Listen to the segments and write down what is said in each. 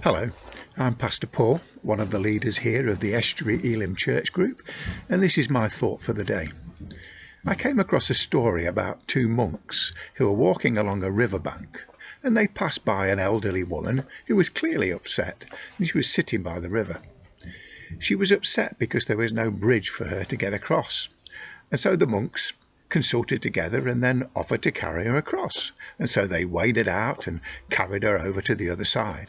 Hello, I'm Pastor Paul, one of the leaders here of the Estuary Church Group, and this is my thought for the day. I came across a story about two monks who were walking along a riverbank, and they passed by an elderly woman who was clearly upset, and she was sitting by the river. She was upset because there was no bridge for her to get across, and so the monks consulted together and then offered to carry her across, and so they waded out and carried her over to the other side.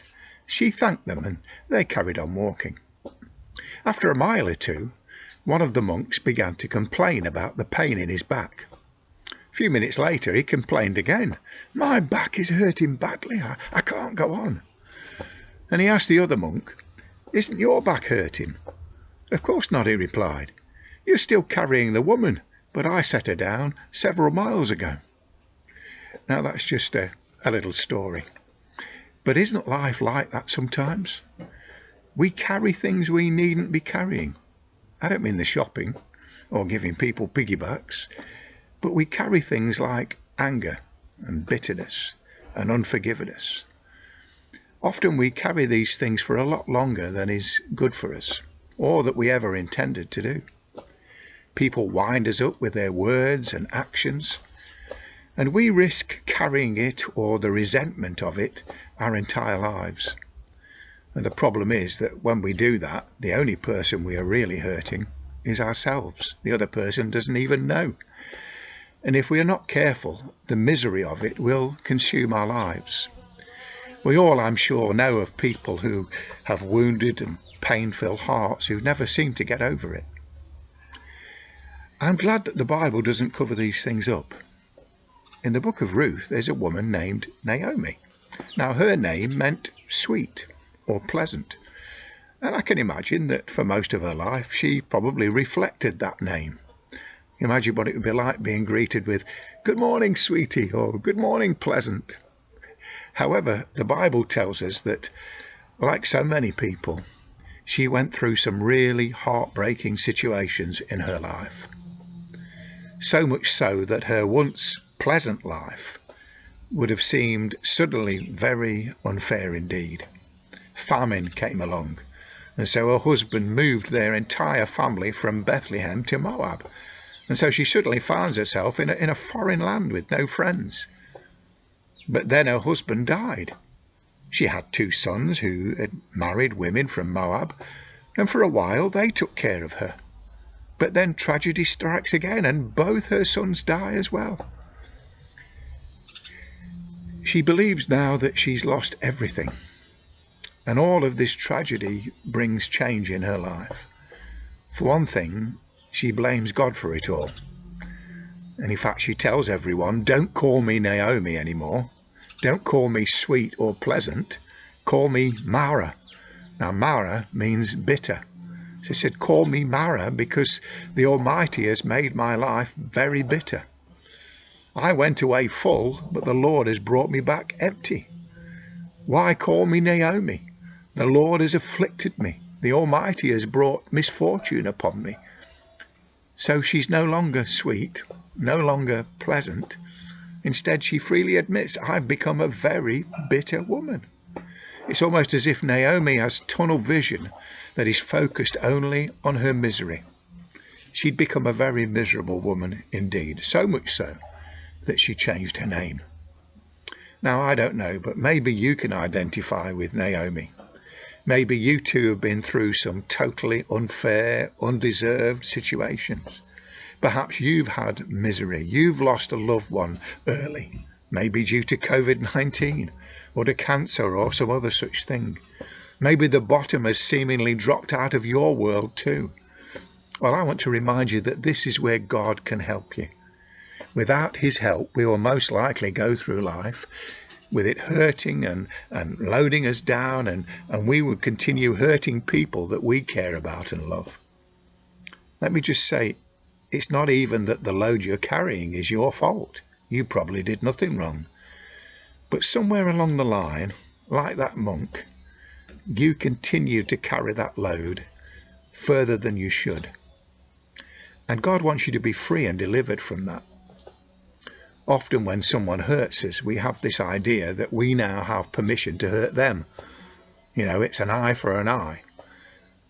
She thanked them and they carried on walking. After a mile or two, one of the monks began to complain about the pain in his back. A few minutes later he complained again. "My back is hurting badly, I can't go on." And he asked the other monk, "Isn't your back hurting?" "Of course not," he replied. "You're still carrying the woman, but I set her down several miles ago." Now that's just a little story. But isn't life like that sometimes? We carry things we needn't be carrying. I don't mean the shopping or giving people piggybacks, but we carry things like anger and bitterness and unforgiveness. Often we carry these things for a lot longer than is good for us or that we ever intended to do. People wind us up with their words and actions, and we risk carrying it or the resentment of it our entire lives. And the problem is that when we do that, the only person we are really hurting is ourselves. The other person doesn't even know. And if we are not careful, the misery of it will consume our lives. We all, I'm sure, know of people who have wounded and pain-filled hearts who never seem to get over it. I'm glad that the Bible doesn't cover these things up. In the book of Ruth, there's a woman named Naomi. Now, her name meant sweet or pleasant, and I can imagine that for most of her life she probably reflected that name. Imagine what it would be like being greeted with "Good morning, sweetie," or "Good morning, pleasant." However, the Bible tells us that, like so many people, she went through some really heartbreaking situations in her life. So much so that her once pleasant life would have seemed suddenly very unfair indeed. Famine came along, and so her husband moved their entire family from Bethlehem to Moab, and so she suddenly finds herself in a foreign land with no friends. But then her husband died. She had two sons who had married women from Moab, and for a while they took care of her. But then tragedy strikes again, and both her sons die as well. She believes now that she's lost everything, and all of this tragedy brings change in her life. For one thing, she blames God for it all. And in fact, she tells everyone, "Don't call me Naomi anymore. Don't call me sweet or pleasant. Call me Mara." Now, Mara means bitter. She said, "Call me Mara because the Almighty has made my life very bitter. I went away full, but the Lord has brought me back empty. Why call me Naomi? The Lord has afflicted me. The Almighty has brought misfortune upon me." So she's no longer sweet, no longer pleasant. Instead, she freely admits, "I've become a very bitter woman." It's almost as if Naomi has tunnel vision that is focused only on her misery. She'd become a very miserable woman indeed, so much so that she changed her name. Now, I don't know, but maybe you can identify with Naomi. Maybe you too have been through some totally unfair, undeserved situations. Perhaps you've had misery. You've lost a loved one early, maybe due to COVID-19 or to cancer or some other such thing. Maybe the bottom has seemingly dropped out of your world too. Well, I want to remind you that this is where God can help you. Without his help, we will most likely go through life with it hurting and loading us down, and we will continue hurting people that we care about and love. Let me just say, it's not even that the load you're carrying is your fault. You probably did nothing wrong. But somewhere along the line, like that monk, you continue to carry that load further than you should. And God wants you to be free and delivered from that. Often when someone hurts us, we have this idea that we now have permission to hurt them. It's an eye for an eye.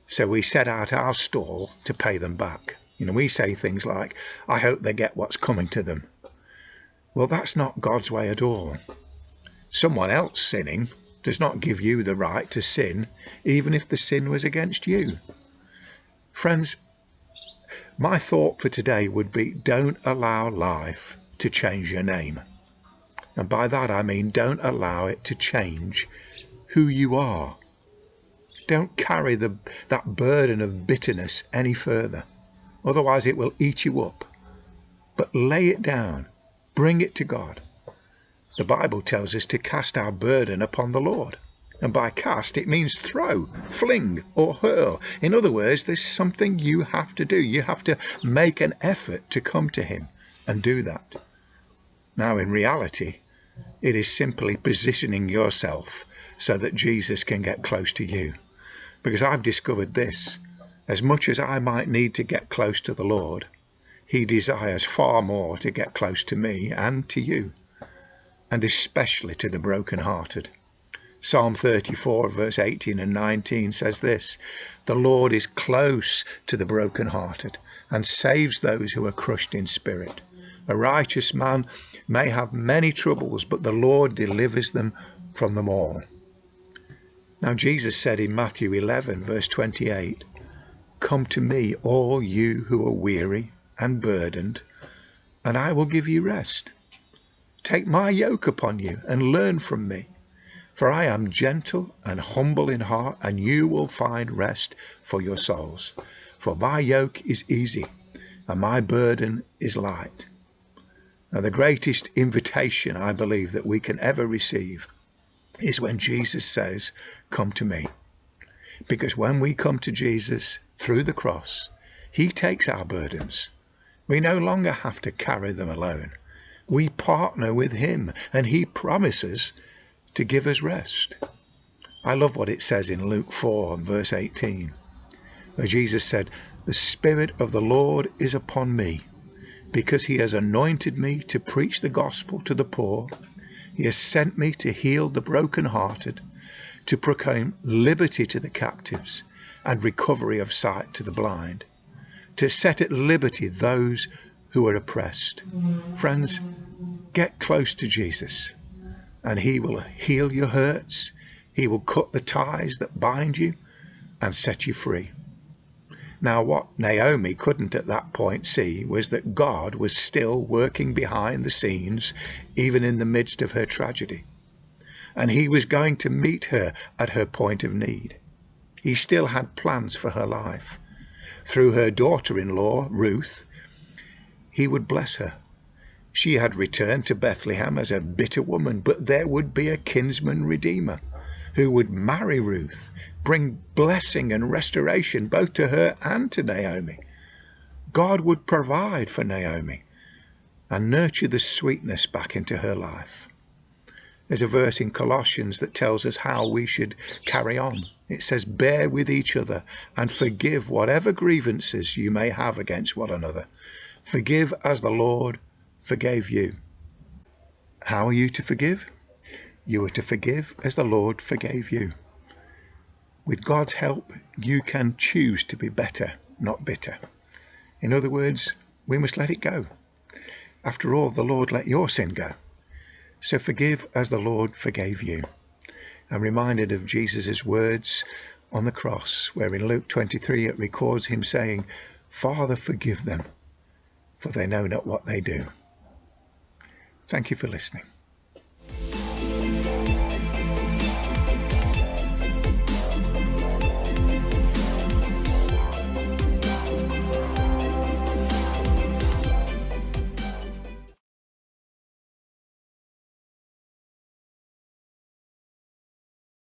So we set out our stall to pay them back. We say things like, I hope they get what's coming to them. Well, that's not God's way at all. Someone else sinning does not give you the right to sin, even if the sin was against you. Friends, my thought for today would be, don't allow life to change your name. And by that I mean, don't allow it to change who you are. Don't carry that burden of bitterness any further. Otherwise it will eat you up. But lay it down. Bring it to God. The Bible tells us to cast our burden upon the Lord. And by cast, it means throw, fling, or hurl. In other words, there's something you have to do. You have to make an effort to come to him and do that. Now, in reality, it is simply positioning yourself so that Jesus can get close to you. Because I've discovered this. As much as I might need to get close to the Lord, he desires far more to get close to me and to you, and especially to the brokenhearted. Psalm 34 verse 18 and 19 says this, the Lord is close to the brokenhearted and saves those who are crushed in spirit. A righteous man may have many troubles, but the Lord delivers them from them all. Now Jesus said in Matthew 11 verse 28, come to me, all you who are weary and burdened, and I will give you rest. Take my yoke upon you and learn from me, for I am gentle and humble in heart, and you will find rest for your souls. For my yoke is easy and my burden is light. Now, the greatest invitation I believe that we can ever receive is when Jesus says, come to me. Because when we come to Jesus through the cross, he takes our burdens. We no longer have to carry them alone. We partner with him, and he promises to give us rest. I love what it says in Luke 4 verse 18, where Jesus said, the Spirit of the Lord is upon me, because he has anointed me to preach the gospel to the poor. He has sent me to heal the brokenhearted, to proclaim liberty to the captives and recovery of sight to the blind, to set at liberty those who are oppressed. Friends, get close to Jesus and he will heal your hurts. He will cut the ties that bind you and set you free. Now, what Naomi couldn't at that point see was that God was still working behind the scenes, even in the midst of her tragedy. And he was going to meet her at her point of need. He still had plans for her life. Through her daughter-in-law, Ruth, he would bless her. She had returned to Bethlehem as a bitter woman, but there would be a kinsman redeemer who would marry Ruth, bring blessing and restoration both to her and to Naomi. God would provide for Naomi and nurture the sweetness back into her life. There's a verse in Colossians that tells us how we should carry on. It says, bear with each other and forgive whatever grievances you may have against one another. Forgive as the Lord forgave you. How are you to forgive? You are to forgive as the Lord forgave you. With God's help, you can choose to be better, not bitter. In other words, we must let it go. After all, the Lord let your sin go. So forgive as the Lord forgave you. I'm reminded of Jesus' words on the cross, where in Luke 23 it records him saying, Father, forgive them, for they know not what they do. Thank you for listening.